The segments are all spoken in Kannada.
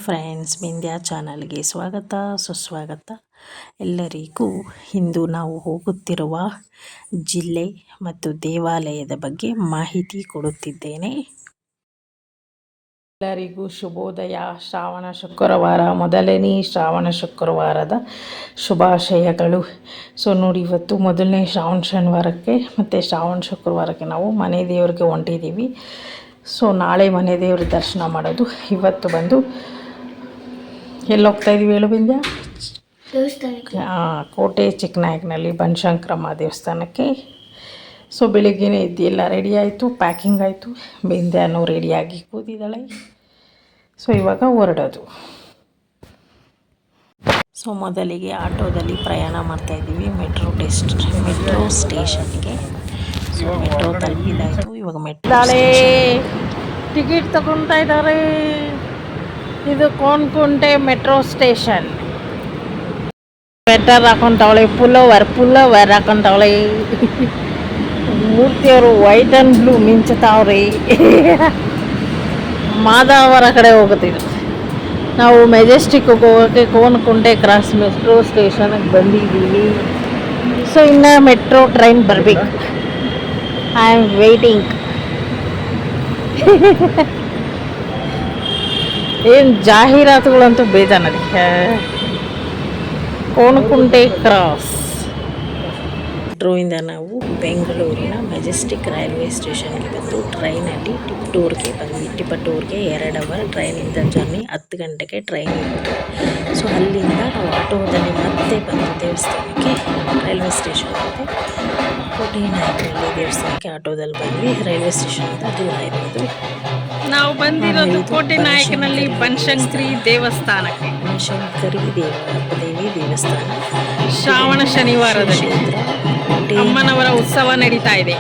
ಫ್ರೆಂಡ್ಸ್, ವಿಂಧ್ಯ ಚಾನಲ್ಗೆ ಸ್ವಾಗತ ಸುಸ್ವಾಗತ. ಎಲ್ಲರಿಗೂ ಇಂದು ನಾವು ಹೋಗುತ್ತಿರುವ ಜಿಲ್ಲೆ ಮತ್ತು ದೇವಾಲಯದ ಬಗ್ಗೆ ಮಾಹಿತಿ ಕೊಡುತ್ತಿದ್ದೇನೆ. ಎಲ್ಲರಿಗೂ ಶುಭೋದಯ. ಶ್ರಾವಣ ಶುಕ್ರವಾರ, ಮೊದಲನೇ ಶ್ರಾವಣ ಶುಕ್ರವಾರದ ಶುಭಾಶಯಗಳು. ನೋಡಿ, ಇವತ್ತು ಮೊದಲನೇ ಶ್ರಾವಣ ಶನಿವಾರಕ್ಕೆ ಮತ್ತು ಶ್ರಾವಣ ಶುಕ್ರವಾರಕ್ಕೆ ನಾವು ಮನೆ ದೇವರಿಗೆ ಹೊಂಟಿದ್ದೀವಿ. ನಾಳೆ ಮನೆ ದೇವ್ರ ದರ್ಶನ ಮಾಡೋದು. ಇವತ್ತು ಬಂದು ಎಲ್ಲಿ ಹೋಗ್ತಾ ಇದ್ದೀವಿ ಹೇಳು ವಿಂಧ್ಯ? ಕೋಟೆ ಚಿಕ್ಕನಾಯಕನಲ್ಲಿ ಬನಶಂಕರಮ್ಮ ದೇವಸ್ಥಾನಕ್ಕೆ. ಬೆಳಿಗ್ಗೆನೇ ಎದ್ದು ಎಲ್ಲ ರೆಡಿ ಆಯಿತು, ಪ್ಯಾಕಿಂಗ್ ಆಯಿತು. ವಿಂಧ್ಯಾನು ರೆಡಿಯಾಗಿ ಕೂತಿದ್ದಾಳೆ. ಇವಾಗ ಹೊರಡೋದು. ಮೊದಲಿಗೆ ಆಟೋದಲ್ಲಿ ಪ್ರಯಾಣ ಮಾಡ್ತಾಯಿದ್ದೀವಿ ಮೆಟ್ರೋ ಸ್ಟೇಷನ್ಗೆ. ಮೆಟ್ರೋ ತಲುಪಿದಾಯಿತು. ಇವಾಗ ಮೆಟ್ರೋ ಟಿಕೆಟ್ ತಗೊತಾ ಇದ್ದಾರೆ. ಇದು ಕೋನ್ಕುಂಟೆ ಮೆಟ್ರೋ ಸ್ಟೇಷನ್. ಸ್ವೆಟರ್ ಹಾಕೊಂತವಳೆ, ಪುಲ್ಲವರ್ ಹಾಕೊಂತವಳೆ. ಮೂರ್ತಿಯವರು ವೈಟ್ ಆ್ಯಂಡ್ ಬ್ಲೂ ಮಿಂಚತಾವ್ರಿ. ಮಾದಾವರ ಕಡೆ ಹೋಗುತ್ತಿದ್ದು ನಾವು. ಮೆಜೆಸ್ಟಿಕ್ ಹೋಗೋಕ್ಕೆ ಕೋನ್ಕುಂಟೆ ಕ್ರಾಸ್ ಮೆಟ್ರೋ ಸ್ಟೇಷನ್ಗೆ ಬಂದಿದ್ದೀವಿ. ಇನ್ನು ಮೆಟ್ರೋ ಟ್ರೈನ್ ಬರಬೇಕು. I am waiting. ಏನು ಜಾಹೀರಾತುಗಳಂತೂ ಬೇಜಾನದಕ್ಕೆ. ಕೋನಕುಂಟೆ ಕ್ರಾಸ್ ಮೆಟ್ರೋಯಿಂದ ನಾವು ಬೆಂಗಳೂರಿನ ಮೆಜೆಸ್ಟಿಕ್ ರೈಲ್ವೆ ಸ್ಟೇಷನ್ಗೆ ಬಂದು ಟ್ರೈನಲ್ಲಿ ಟಿಪಟೂರ್ಗೆ ಬಂದ್ವಿ. ಟಿಪಟೂರ್ಗೆ 2 ಅವರ್ ಟ್ರೈನಿಂದ ಜರ್ನಿ. 10 ಗಂಟೆಗೆ ಟ್ರೈನ್ ಇತ್ತು. ಅಲ್ಲಿಂದ ನಾವು ಆಟೋದಲ್ಲಿ ಮತ್ತೆ ಬಂದು ದೇವಸ್ಥಾನಕ್ಕೆ, ರೈಲ್ವೆ ಸ್ಟೇಷನ್ ಮತ್ತು ಕೋಟೆ ನಾಯಕನಹಳ್ಳಿ ದೇವಸ್ಥಾನಕ್ಕೆ ಆಟೋದಲ್ಲಿ ಬಂದ್ವಿ. ರೈಲ್ವೆ ಸ್ಟೇಷನಿಂದ ದೂರ ಇರೋದು. ನಾವು ಬಂದಿರೋದು ಕೋಟೆ ನಾಯಕನಹಳ್ಳಿ ಬನಶಂಕರಿ ದೇವಸ್ಥಾನಕ್ಕೆ. ಬನಶಂಕರಿ ದೇವಿ ದೇವಸ್ಥಾನ. ಶ್ರಾವಣ ಶನಿವಾರದಲ್ಲಿ ಅಮ್ಮನವರ ಉತ್ಸವ ನಡೀತಾ ಇದೆ.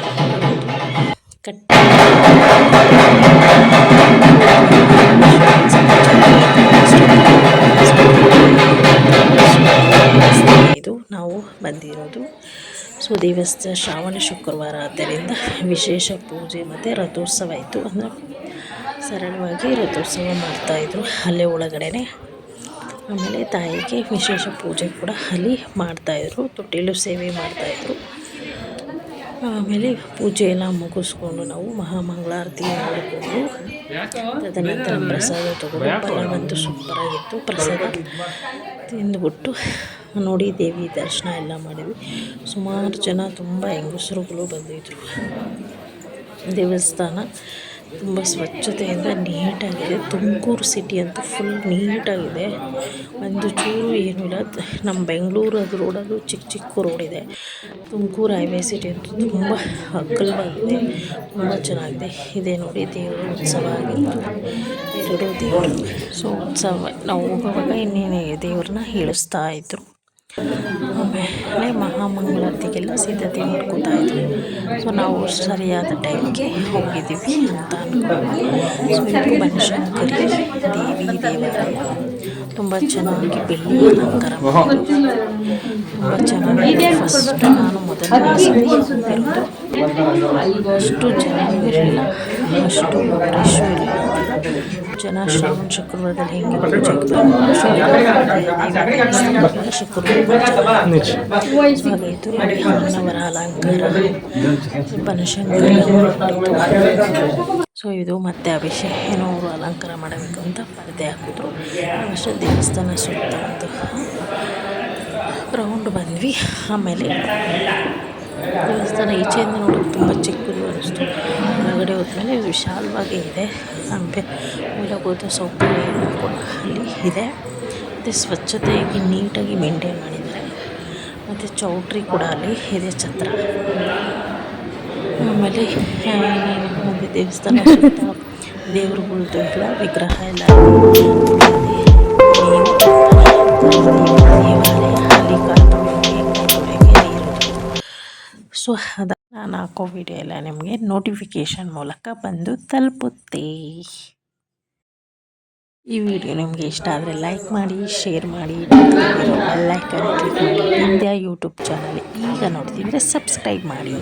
ಇದು ನಾವು ಬಂದಿರೋದು. ದೇವಸ್ಥಾನ ಶ್ರಾವಣ ಶುಕ್ರವಾರ ಆದ್ದರಿಂದ ವಿಶೇಷ ಪೂಜೆ ಮತ್ತು ರಥೋತ್ಸವ ಇತ್ತು. ಅಂದರೆ ಸರಳವಾಗಿ ರಥೋತ್ಸವ ಮಾಡ್ತಾಯಿದ್ರು ಅಲ್ಲೇ ಒಳಗಡೆ. ಆಮೇಲೆ ತಾಯಿಗೆ ವಿಶೇಷ ಪೂಜೆ ಕೂಡ ಅಲ್ಲಿ ಮಾಡ್ತಾಯಿದ್ರು. ತೊಟ್ಟಿಲು ಸೇವೆ ಮಾಡ್ತಾಯಿದ್ರು. ಆಮೇಲೆ ಪೂಜೆ ಎಲ್ಲ ಮುಗಿಸ್ಕೊಂಡು ನಾವು ಮಹಾಮಂಗಳಾರತಿ ಮಾಡಿಕೊಂಡು ತದನಂತರ ಪ್ರಸಾದ ತಗೊಂಡು, ಪಲಾವಂತೂ ಸೂಪರಾಗಿತ್ತು. ಪ್ರಸಾದ ತಿಂದುಬಿಟ್ಟು ನೋಡಿ ದೇವಿ ದರ್ಶನ ಎಲ್ಲ ಮಾಡಿದ್ವಿ. ಸುಮಾರು ಜನ, ತುಂಬ ಹೆಂಗಸರುಗಳು ಬಂದಿದ್ದರು. ದೇವಸ್ಥಾನ ತುಂಬ ಸ್ವಚ್ಛತೆಯಿಂದ ನೀಟಾಗಿದೆ. ತುಮಕೂರು ಸಿಟಿ ಅಂತೂ ಫುಲ್ ನೀಟಾಗಿದೆ. ಒಂದು ಚೂರು ಏನೂ ಇಲ್ಲ. ನಮ್ಮ ಬೆಂಗಳೂರು ಅದು ರೋಡಲ್ಲೂ ಚಿಕ್ಕ ರೋಡಿದೆ. ತುಮಕೂರು ಹೈವೇ ಸಿಟಿ ಅಂತೂ ತುಂಬ ಅಗಲವಾಗಿದೆ, ತುಂಬ ಚೆನ್ನಾಗಿದೆ. ಇದೇ ನೋಡಿ ದೇವರ ಉತ್ಸವ ಆಗಿತ್ತು. 2 ದೇವರು. ಉತ್ಸವ ನಾವು ಹೋಗುವಾಗ ಇನ್ನೇನು ದೇವ್ರನ್ನ ಇಳಿಸ್ತಾ ಇದ್ರು. ಆಮೇಲೆ ಮಹಾಮಂಗಳಾರತಿಗೆಲ್ಲ ಸಿದ್ಧತೆ ಮಾಡ್ಕೋತಾ ಇದ್ರು. ನಾವು ಸರಿಯಾದ ಟೈಮ್ಗೆ ಹೋಗಿದ್ದೀವಿ ಅಂತ ಅಂದ್ಕೊಂಡು. ಇದು ಬನಶಂಕರಿ ದೇವಿ ದೇವಾಲಯ. ತುಂಬ ಚೆನ್ನಾಗಿ ಬೆಳ್ಳಿ ಅಲಂಕಾರ ಮಾಡಿದ್ರು. ತುಂಬ ಚೆನ್ನಾಗಿದೆ. ಫಸ್ಟ್ ನಾನು ಮೊದಲನೇ ಸರಿ ಹೋಗಿರೋದು. ಅಷ್ಟು ಜನ ಇರಲಿಲ್ಲ, ಅಷ್ಟು ರಶ್ ಇರಲಿಲ್ಲ. ಜನ ಶ್ರಾವಣ ಶುಕ್ರವಾರದಲ್ಲಿ ಹೆಂಗೆ ಪೂಜೆಗೆ ಶುಕ್ರವಾರ ಹಾಗಾಯಿತು. ನೋಡಿ ಅಮ್ಮನವರ ಅಲಂಕಾರ, ಬನಶಂಕರಿ. ಇದು ಮತ್ತೆ ಅಭಿಷೇಕ ಏನೋ ಅವರು ಅಲಂಕಾರ ಮಾಡಬೇಕು ಅಂತ ಪರದೆ ಹಾಕಿದ್ರು. ಅಷ್ಟೇ ದೇವಸ್ಥಾನ ಸುತ್ತ ಒಂದು ರೌಂಡ್ ಬಂದ್ವಿ. ಆಮೇಲೆ ದೇವಸ್ಥಾನ ಈಚೆಯಿಂದ ನೋಡೋಕೆ ತುಂಬ ಚಿಕ್ಕದು ಅನ್ನಿಸ್ತು. ಹೊರಗಡೆ ಹೋದ್ಮೇಲೆ ವಿಶಾಲವಾಗಿ ಇದೆ. ಮೂಲಭೂತ ಸೌಕರ್ಯ ಕೂಡ ಅಲ್ಲಿ ಇದೆ. ಮತ್ತು ಸ್ವಚ್ಛತೆಯಾಗಿ ನೀಟಾಗಿ ಮೇಂಟೈನ್ ಮಾಡಿದ್ದಾರೆ. ಮತ್ತು ಚೌಟ್ರಿ ಕೂಡ ಅಲ್ಲಿ ಇದೆ, ಛತ್ರ. ಆಮೇಲೆ ದೇವಸ್ಥಾನ ಸುತ್ತ ದೇವ್ರುಗಳ್ದು ಎಲ್ಲ ವಿಗ್ರಹ ಎಲ್ಲ ದೇವಾಲಯ ಅಲ್ಲಿ ಅದ ನಾನು ಹಾಕೋ ವಿಡಿಯೋ ಎಲ್ಲ ನಿಮಗೆ ನೋಟಿಫಿಕೇಷನ್ ಮೂಲಕ ಬಂದು ತಲುಪುತ್ತೆ. ಈ ವಿಡಿಯೋ ನಿಮಗೆ ಇಷ್ಟ ಆದರೆ ಲೈಕ್ ಮಾಡಿ, ಶೇರ್ ಮಾಡಿ, ಬೆಲ್ ಐಕಾನ್ ಕ್ಲಿಕ್ ಮಾಡಿ. ವಿಂಧ್ಯ ಯೂಟ್ಯೂಬ್ ಚಾನಲ್ ಈಗ ನೋಡ್ತಿದ್ರೆ ಸಬ್ಸ್ಕ್ರೈಬ್ ಮಾಡಿ.